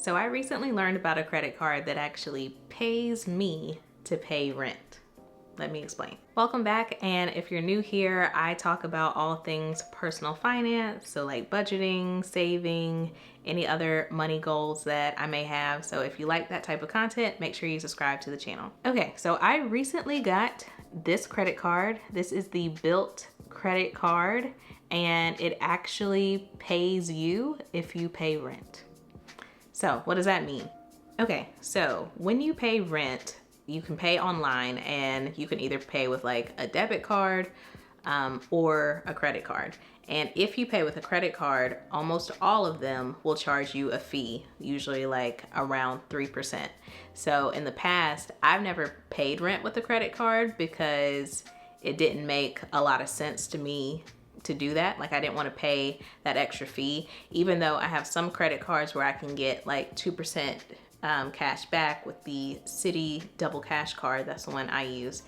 So I recently learned about a credit card that actually pays me to pay rent. Let me explain. Welcome back, and if you're new here, I talk about all things personal finance, so like budgeting, saving, any other money goals that I may have. So if you like that type of content, make sure you subscribe to the channel. Okay, so I recently got this credit card. This is the Bilt credit card, and it actually pays you if you pay rent. So what does that mean? Okay, so when you pay rent, you can pay online, and you can either pay with like a debit card or a credit card. And if you pay with a credit card, almost all of them will charge you a fee, usually like around 3%. So in the past, I've never paid rent with a credit card because it didn't make a lot of sense to me to do that. Like, I didn't want to pay that extra fee, even though I have some credit cards where I can get like 2% cash back with the Citi double cash card. That's the one I use.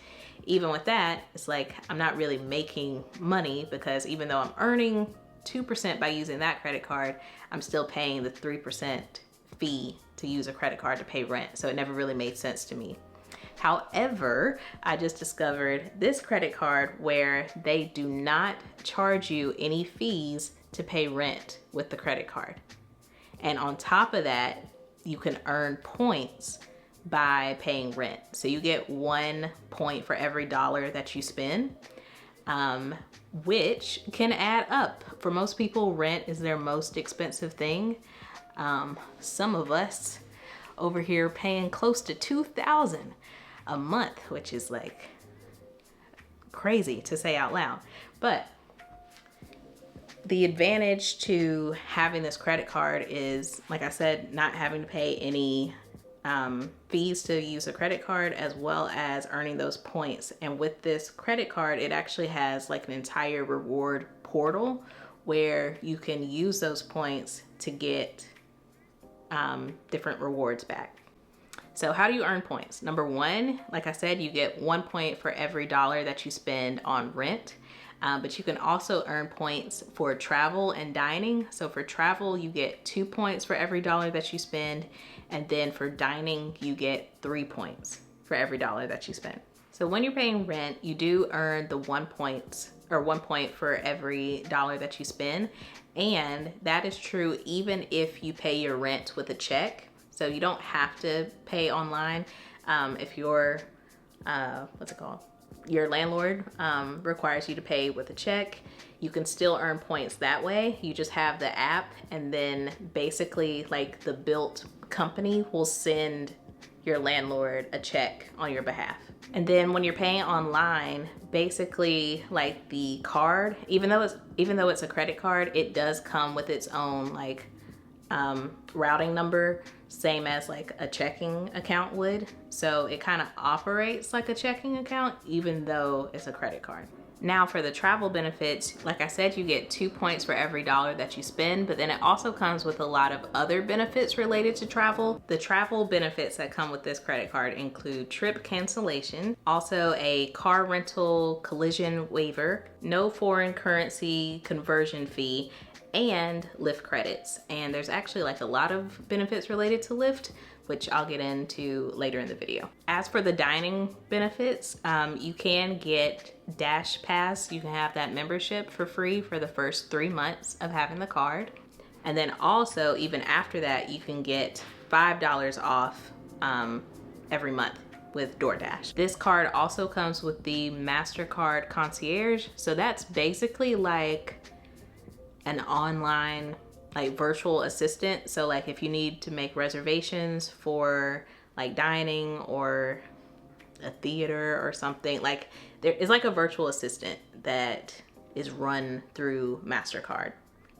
Even with that, it's like I'm not really making money, because even though I'm earning 2% by using that credit card, I'm still paying the 3% fee to use a credit card to pay rent. So it never really made sense to me. However, I just discovered this credit card where they do not charge you any fees to pay rent with the credit card. And on top of that, you can earn points by paying rent. So you get 1 point for every dollar that you spend, which can add up. For most people, rent is their most expensive thing. Some of us over here paying close to $2,000 a month, which is like crazy to say out loud. But the advantage to having this credit card is, like I said, not having to pay any fees to use a credit card, as well as earning those points. And with this credit card, it actually has like an entire reward portal where you can use those points to get different rewards back. So how do you earn points? Number one, like I said, you get 1 point for every dollar that you spend on rent. But you can also earn points for travel and dining. So for travel, you get 2 points for every dollar that you spend. And then for dining, you get 3 points for every dollar that you spend. So when you're paying rent, you do earn the 1 point for every dollar that you spend. And that is true even if you pay your rent with a check. So you don't have to pay online. If your, your landlord requires you to pay with a check, you can still earn points that way. You just have the app, and then basically like the Bilt company will send your landlord a check on your behalf. And then when you're paying online, basically like the card, even though it's a credit card, it does come with its own like routing number, same as like a checking account would. So it kind of operates like a checking account, even though it's a credit card. Now for the travel benefits, like I said, you get 2 points for every dollar that you spend, but then it also comes with a lot of other benefits related to travel. The travel benefits that come with this credit card include trip cancellation, also a car rental collision waiver, no foreign currency conversion fee, and Lyft credits. And there's actually like a lot of benefits related to Lyft, which I'll get into later in the video. As for the dining benefits, you can get Dash Pass. You can have that membership for free for the first 3 months of having the card. And then also, even after that, you can get $5 off every month with DoorDash. This card also comes with the MasterCard Concierge. So that's basically like an online like virtual assistant. So like if you need to make reservations for like dining or a theater or something, like there is like a virtual assistant that is run through MasterCard,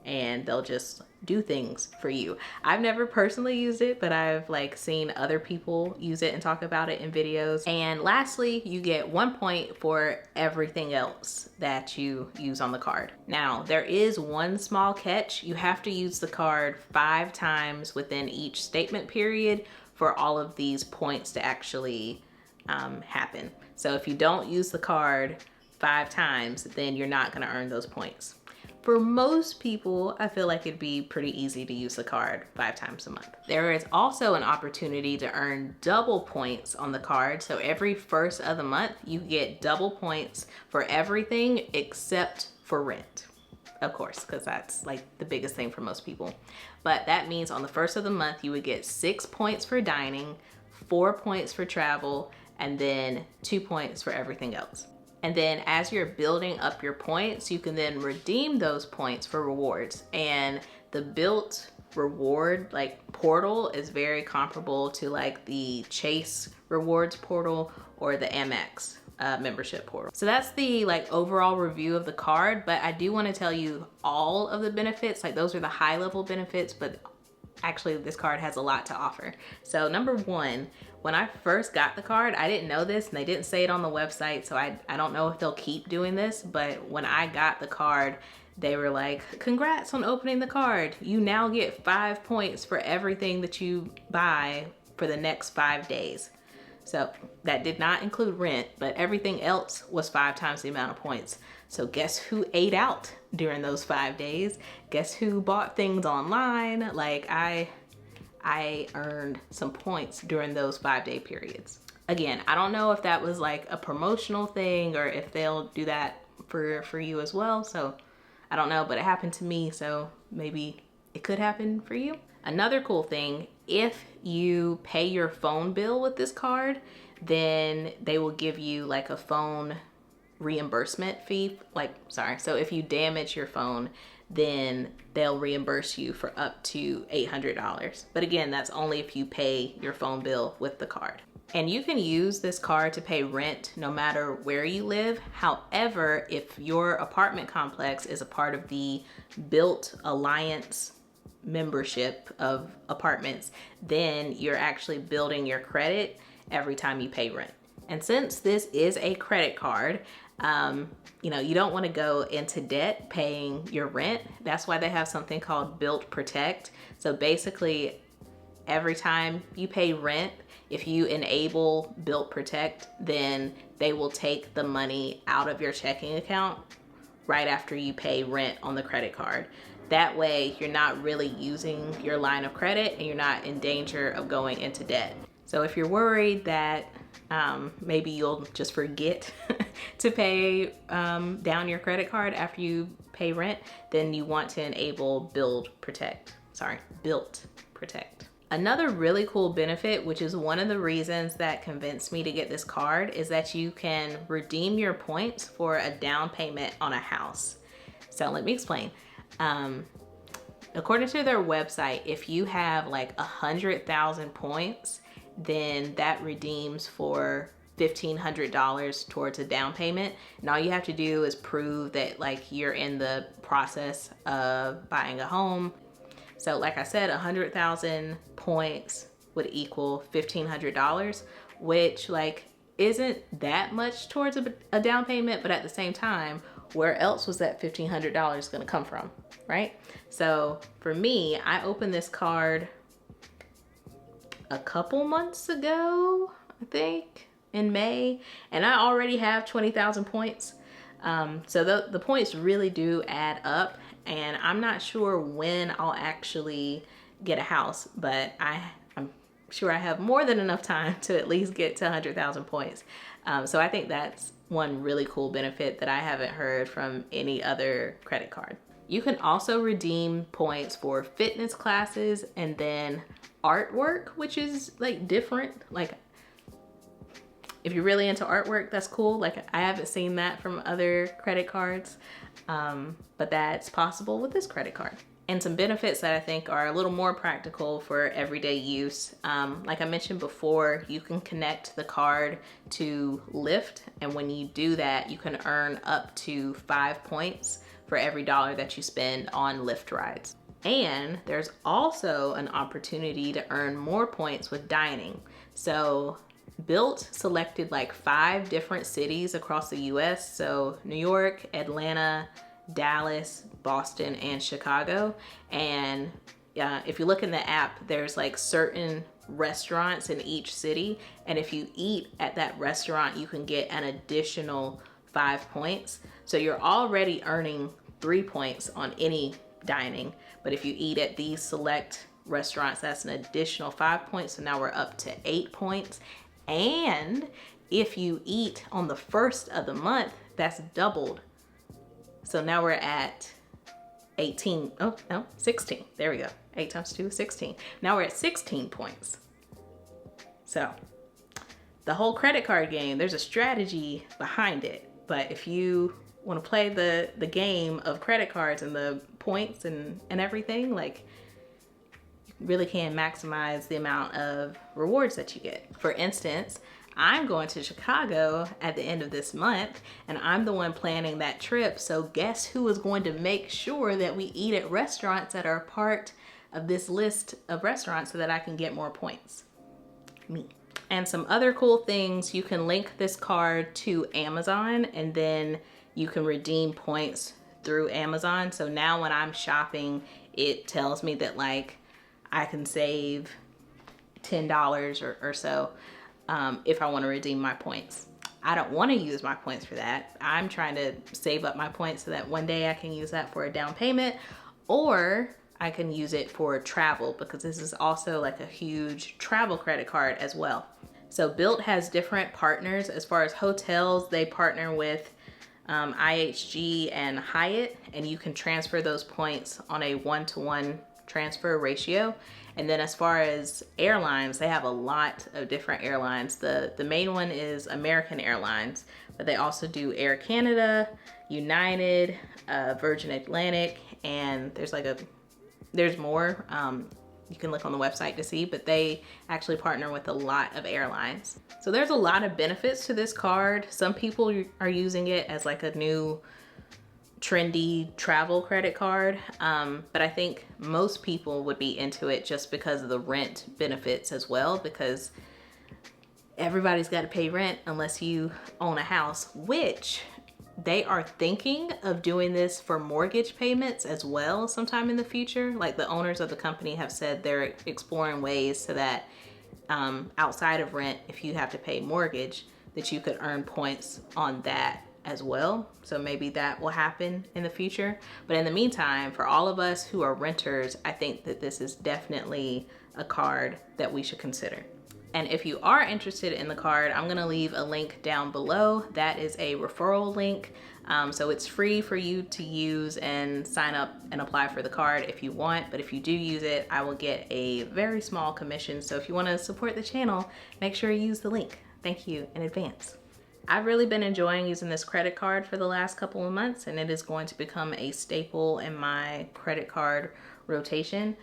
and they'll just do things for you. I've never personally used it, but I've like seen other people use it and talk about it in videos. And lastly, you get 1 point for everything else that you use on the card. Now, there is one small catch. You have to use the card 5 times within each statement period for all of these points to actually happen. So if you don't use the card 5 times, then you're not gonna earn those points. for most people, I feel like it'd be pretty easy to use the card 5 times a month. There is also an opportunity to earn double points on the card. So every first of the month, you get double points for everything except for rent. Of course, because that's like the biggest thing for most people. But that means on the first of the month, you would get 6 points for dining, 4 points for travel, and then 2 points for everything else. And then as you're building up your points, you can then redeem those points for rewards. And the Bilt reward like portal is very comparable to like the Chase rewards portal or the Amex membership portal. So that's the like overall review of the card, but I do want to tell you all of the benefits. Like those are the high level benefits, but actually this card has a lot to offer. So number one, when I first got the card, I didn't know this and they didn't say it on the website, so I don't know if they'll keep doing this, but when I got the card, they were like, congrats on opening the card. You now get 5 points for everything that you buy for the next 5 days. So that did not include rent, but everything else was 5 times the amount of points. So guess who ate out during those 5 days? Guess who bought things online? Like I earned some points during those 5-day periods. Again, I don't know if that was like a promotional thing or if they'll do that for you as well. So I don't know, but it happened to me, so maybe it could happen for you. Another cool thing, if you pay your phone bill with this card, then they will give you like a phone reimbursement fee. So if you damage your phone, then they'll reimburse you for up to $800. But again, that's only if you pay your phone bill with the card. And you can use this card to pay rent no matter where you live. However, if your apartment complex is a part of the Bilt Alliance membership of apartments, then you're actually building your credit every time you pay rent. And since this is a credit card, you don't want to go into debt paying your rent. That's why they have something called Bilt Protect. So basically, every time you pay rent, if you enable Bilt Protect, then they will take the money out of your checking account right after you pay rent on the credit card. That way, you're not really using your line of credit and you're not in danger of going into debt. So if you're worried that maybe you'll just forget to pay down your credit card after you pay rent, then you want to enable Bilt Protect. Another really cool benefit, which is one of the reasons that convinced me to get this card, is that you can redeem your points for a down payment on a house. So let me explain. According to their website, if you have like 100,000 points, then that redeems for $1,500 towards a down payment. And all you have to do is prove that like you're in the process of buying a home. So like I said, 100,000 points would equal $1,500, which like isn't that much towards a down payment, but at the same time, where else was that $1,500 gonna come from, right? So for me, I opened this card a couple months ago, I think, in May, and I already have 20,000 points. So the points really do add up, and I'm not sure when I'll actually get a house, but I'm sure I have more than enough time to at least get to 100,000 points. So I think that's one really cool benefit that I haven't heard from any other credit card. You can also redeem points for fitness classes and then artwork, which is like different. Like if you're really into artwork, that's cool. Like I haven't seen that from other credit cards, but that's possible with this credit card. And some benefits that I think are a little more practical for everyday use. Like I mentioned before, you can connect the card to Lyft, and when you do that, you can earn up to 5 points for every dollar that you spend on Lyft rides. And there's also an opportunity to earn more points with dining. So Bilt selected like 5 different cities across the US. So New York, Atlanta, Dallas, Boston, and Chicago. And if you look in the app, there's like certain restaurants in each city. And if you eat at that restaurant, you can get an additional 5 points. So you're already earning 3 points on any dining. But if you eat at these select restaurants, that's an additional 5 points. So now we're up to 8 points. And if you eat on the first of the month, that's doubled. So now we're at 18. Oh, no, 16. There we go. 8 times 2 is 16. Now we're at 16 points. So the whole credit card game, there's a strategy behind it. But if you want to play the game of credit cards and the points and everything, like, you really can maximize the amount of rewards that you get. For instance, I'm going to Chicago at the end of this month, and I'm the one planning that trip. So guess who is going to make sure that we eat at restaurants that are part of this list of restaurants so that I can get more points? Me. And some other cool things, you can link this card to Amazon, and then you can redeem points through Amazon. So now when I'm shopping, it tells me that, like, I can save $10 or so if I want to redeem my points. I don't want to use my points for that. I'm trying to save up my points so that one day I can use that for a down payment, or I can use it for travel, because this is also like a huge travel credit card as well. So Bilt has different partners. As far as hotels, they partner with IHG and Hyatt, and you can transfer those points on a 1-to-1 transfer ratio. And then as far as airlines, they have a lot of different airlines. The main one is American Airlines, but they also do Air Canada, United, Virgin Atlantic, and there's more. You can look on the website to see, but they actually partner with a lot of airlines. So there's a lot of benefits to this card. Some people are using it as like a new trendy travel credit card, but I think most people would be into it just because of the rent benefits as well, because everybody's got to pay rent unless you own a house, which they are thinking of doing this for mortgage payments as well sometime in the future. Like, the owners of the company have said they're exploring ways so that outside of rent, if you have to pay mortgage, that you could earn points on that as well. So maybe that will happen in the future. But in the meantime, for all of us who are renters, I think that this is definitely a card that we should consider. And if you are interested in the card, I'm gonna leave a link down below. That is a referral link. So it's free for you to use and sign up and apply for the card if you want. But if you do use it, I will get a very small commission. So if you wanna support the channel, make sure you use the link. Thank you in advance. I've really been enjoying using this credit card for the last couple of months, and it is going to become a staple in my credit card rotation.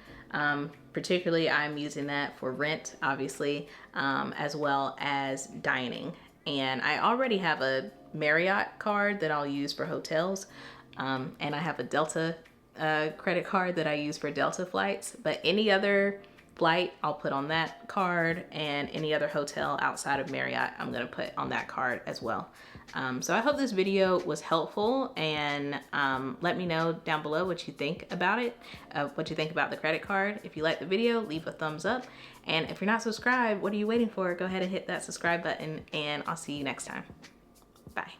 Particularly, I'm using that for rent, obviously, as well as dining. And I already have a Marriott card that I'll use for hotels, and I have a Delta credit card that I use for Delta flights. But any other flight, I'll put on that card, and any other hotel outside of Marriott, I'm gonna put on that card as well. So I hope this video was helpful, and let me know down below what you think about it, what you think about the credit card. If you like the video, leave a thumbs up, and if you're not subscribed, what are you waiting for? Go ahead and hit that subscribe button, and I'll see you next time. Bye.